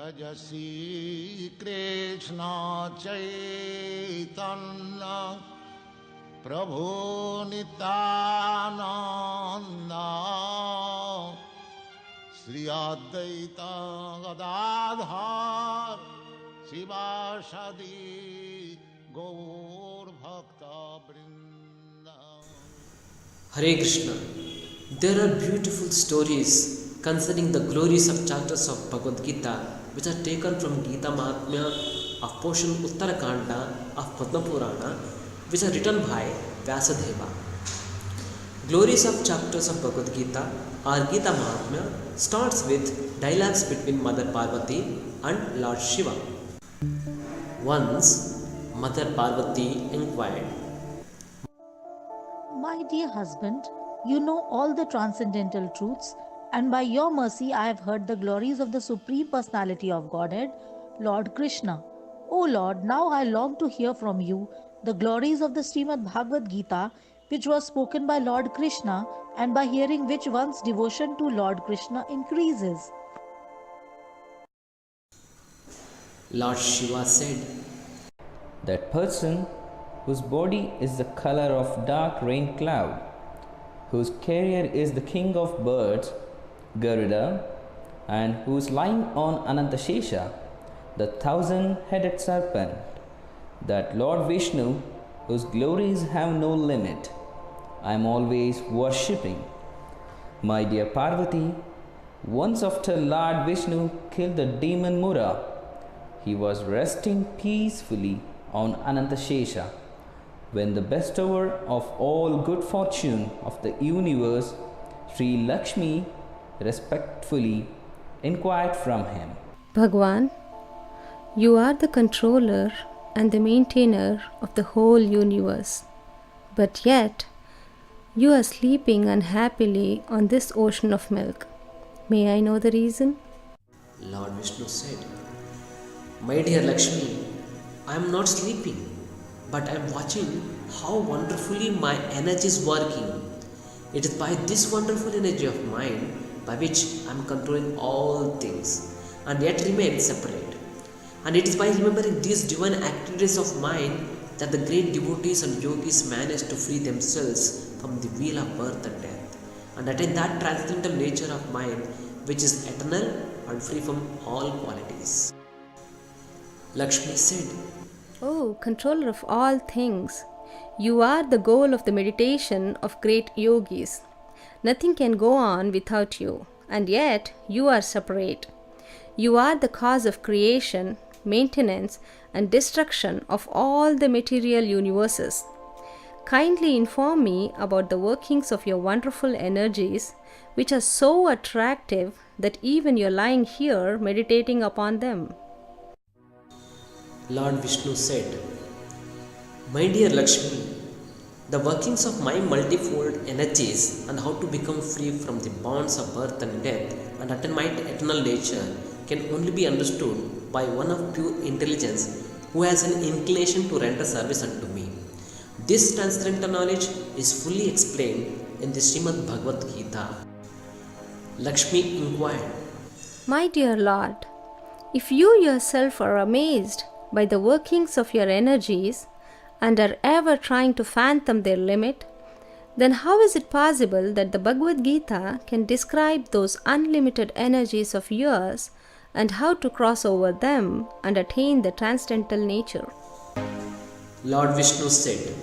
भज श्री कृष्ण चैतन्य प्रभु नित्यानंद श्री अद्वैत गदाधर शिवासादि गौर भक्त वृंद. Hare Krishna. There are beautiful stories concerning the glories of chapters of Bhagavad Gita which are taken from Gita Mahatmya of portion Uttara Khanda of Padma Purana, which are written by Vyasadeva. Glories of chapters of Bhagavad Gita or Gita Mahatmya starts with dialogues between Mother Parvati and Lord Shiva. Once Mother Parvati inquired, My dear husband, you know all the transcendental truths, and by your mercy I have heard the glories of the Supreme Personality of Godhead, Lord Krishna. O Lord, now I long to hear from you the glories of the Srimad Bhagavad Gita, which was spoken by Lord Krishna, and by hearing which one's devotion to Lord Krishna increases. Lord Shiva said, That person whose body is the color of dark rain cloud, whose carrier is the king of birds, Garuda, and who is lying on Anantashesha, the 1,000-headed serpent, that Lord Vishnu, whose glories have no limit, I am always worshipping. My dear Parvati, once after Lord Vishnu killed the demon Mura, he was resting peacefully on Anantashesha, when the bestower of all good fortune of the universe, Sri Lakshmi, respectfully inquired from him, Bhagwan, you are the controller and the maintainer of the whole universe, but yet you are sleeping unhappily on this ocean of milk. May I know the reason? Lord Vishnu said, My dear Lakshmi, I am not sleeping, but I am watching how wonderfully my energy is working. It is by this wonderful energy of mine by which I am controlling all things and yet remain separate. And it is by remembering these divine activities of mine that the great devotees and yogis manage to free themselves from the wheel of birth and death and attain that transcendental nature of mine which is eternal and free from all qualities. Lakshmi said, Oh, controller of all things, you are the goal of the meditation of great yogis. Nothing can go on without you, and yet you are separate. You are the cause of creation, maintenance, and destruction of all the material universes. Kindly inform me about the workings of your wonderful energies, which are so attractive that even you are lying here meditating upon them. Lord Vishnu said, My dear Lakshmi, the workings of my multifold energies and how to become free from the bonds of birth and death and attain my eternal nature can only be understood by one of pure intelligence who has an inclination to render service unto me. This transcendental knowledge is fully explained in the Srimad Bhagavad Gita. Lakshmi inquired, My dear Lord, if you yourself are amazed by the workings of your energies and are ever trying to fathom their limit, then how is it possible that the Bhagavad Gita can describe those unlimited energies of yours and how to cross over them and attain the transcendental nature? Lord Vishnu said,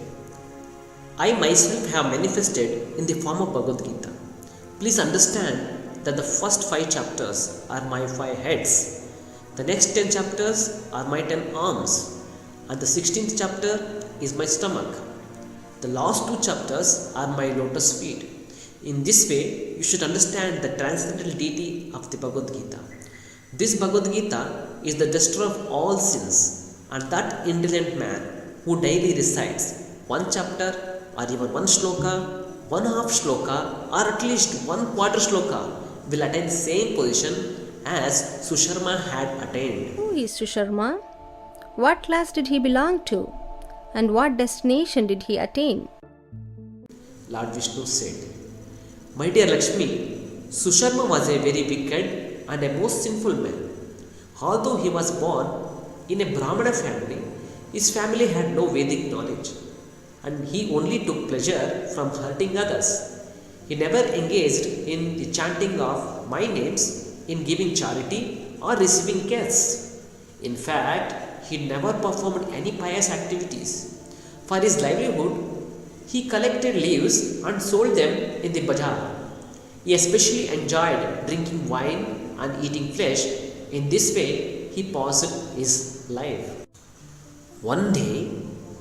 I myself have manifested in the form of Bhagavad Gita. Please understand that the first 5 chapters are my 5 heads. The next 10 chapters are my 10 arms, and the 16th chapter is my stomach. The last 2 chapters are my lotus feet. In this way, you should understand the transcendental deity of the Bhagavad Gita. This Bhagavad Gita is the destroyer of all sins, and that intelligent man who daily recites 1 chapter or even 1 shloka, 1/2 shloka, or at least 1/4 shloka will attain the same position as Susharma had attained. Who is Susharma? What class did he belong to? And what destination did he attain? Lord Vishnu said, My dear Lakshmi, Susharma was a very wicked and a most sinful man Although he was born in a Brahmana family, his family had no Vedic knowledge and he only took pleasure from hurting others. He never engaged in the chanting of my names, in giving charity or receiving gifts. In fact, he never performed any pious activities. For his livelihood, he collected leaves and sold them in the bazaar. He especially enjoyed drinking wine and eating flesh. In this way, he passed his life. One day,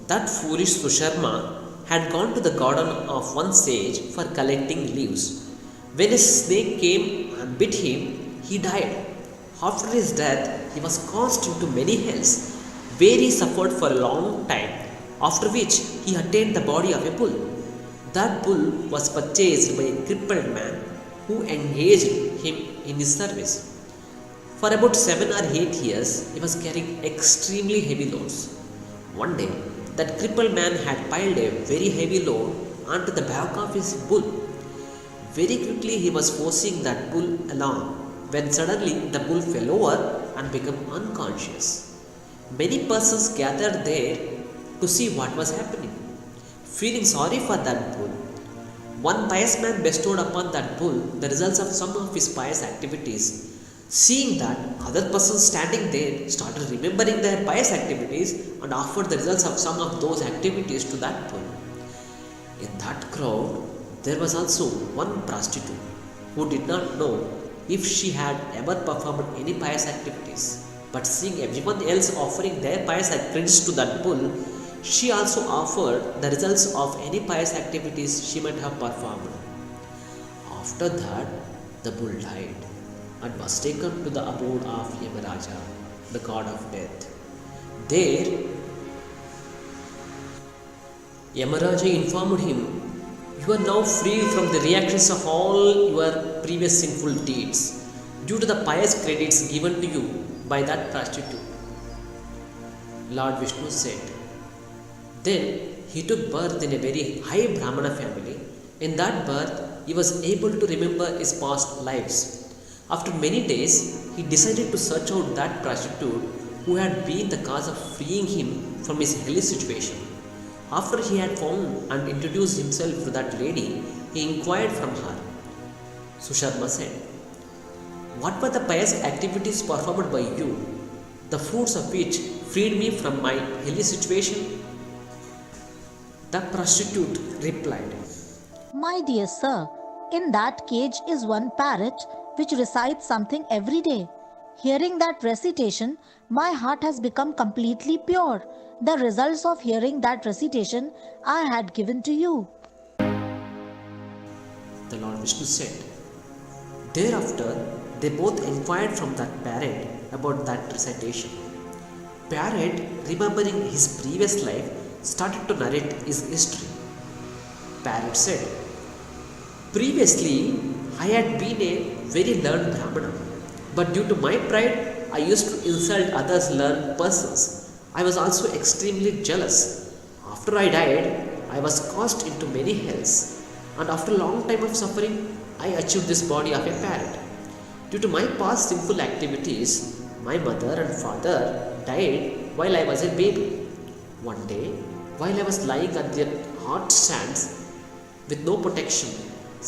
that foolish Susharma had gone to the garden of one sage for collecting leaves. When a snake came and bit him, he died. After his death, he was cast into many hells, where he suffered for a long time, after which he attained the body of a bull. That bull was purchased by a crippled man who engaged him in his service. For about 7 or 8 years, he was carrying extremely heavy loads. One day, that crippled man had piled a very heavy load onto the back of his bull. Very quickly, he was forcing that bull along, when suddenly the bull fell over and became unconscious. Many persons gathered there to see what was happening. Feeling sorry for that bull, one pious man bestowed upon that bull the results of some of his pious activities. Seeing that, other persons standing there started remembering their pious activities and offered the results of some of those activities to that bull. In that crowd, there was also one prostitute who did not know if she had ever performed any pious activities. But seeing everyone else offering their pious activities to that bull, she also offered the results of any pious activities she might have performed. After that, the bull died and was taken to the abode of Yamaraja, the god of death. There, Yamaraja informed him, "You are now free from the reactions of all your previous sinful deeds due to the pious credits given to you by that prostitute." Lord Vishnu said. Then he took birth in a very high Brahmana family. In that birth, he was able to remember his past lives. After many days, he decided to search out that prostitute who had been the cause of freeing him from his hellish situation. After he had found and introduced himself to that lady, he inquired from her. Susharma said, "What were the pious activities performed by you, the fruits of which freed me from my hellish situation?" The prostitute replied, My dear sir, in that cage is one parrot which recites something every day. Hearing that recitation, my heart has become completely pure. The results of hearing that recitation I had given to you. The Lord Vishnu said. Thereafter, they both inquired from that parrot about that recitation. Parrot, remembering his previous life, started to narrate his history. Parrot said, "Previously, I had been a very learned Brahmana, but due to my pride, I used to insult others learned persons. I was also extremely jealous. After I died, I was cast into many hells, and after a long time of suffering, I achieved this body of a parrot. Due to my past sinful activities, my mother and father died while I was a baby. One day, while I was lying at their hot sands with no protection,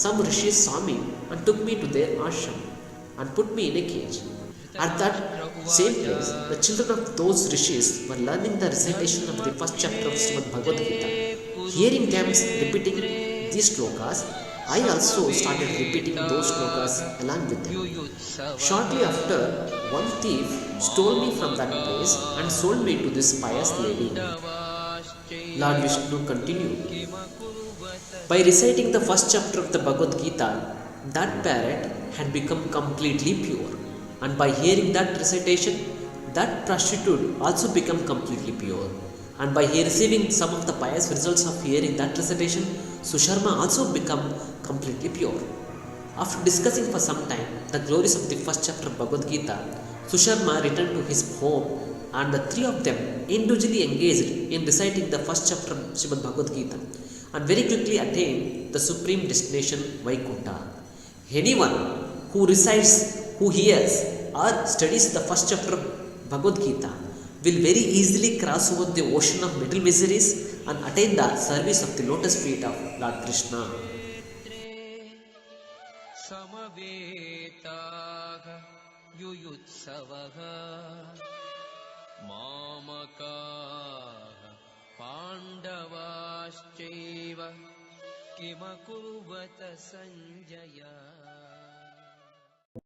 some rishis saw me and took me to their ashram and put me in a cage. At that same place, the children of those rishis were learning the recitation of the first chapter of Srimad Bhagavad Gita. Hearing them repeating these shlokas, I also started repeating those shlokas along with them. Shortly after, one thief stole me from that place and sold me to this pious lady." Lord Vishnu continued. By reciting the first chapter of the Bhagavad Gita, that parrot had become completely pure. And by hearing that recitation, that prostitute also became completely pure. And by receiving some of the pious results of hearing that recitation, Susharma also became completely pure. After discussing for some time the glories of the first chapter of Bhagavad Gita, Susharma returned to his home and the three of them individually engaged in reciting the first chapter of Srimad Bhagavad Gita and very quickly attained the supreme destination Vaikuntha. Anyone who recites, who hears or studies the first chapter of Bhagavad Gita will very easily cross over the ocean of mental miseries and attain the service of the lotus feet of Lord Krishna. समवेताः युयुत्सवः मामकाः पाण्डवाश्चैव किमकुर्वत Sanjay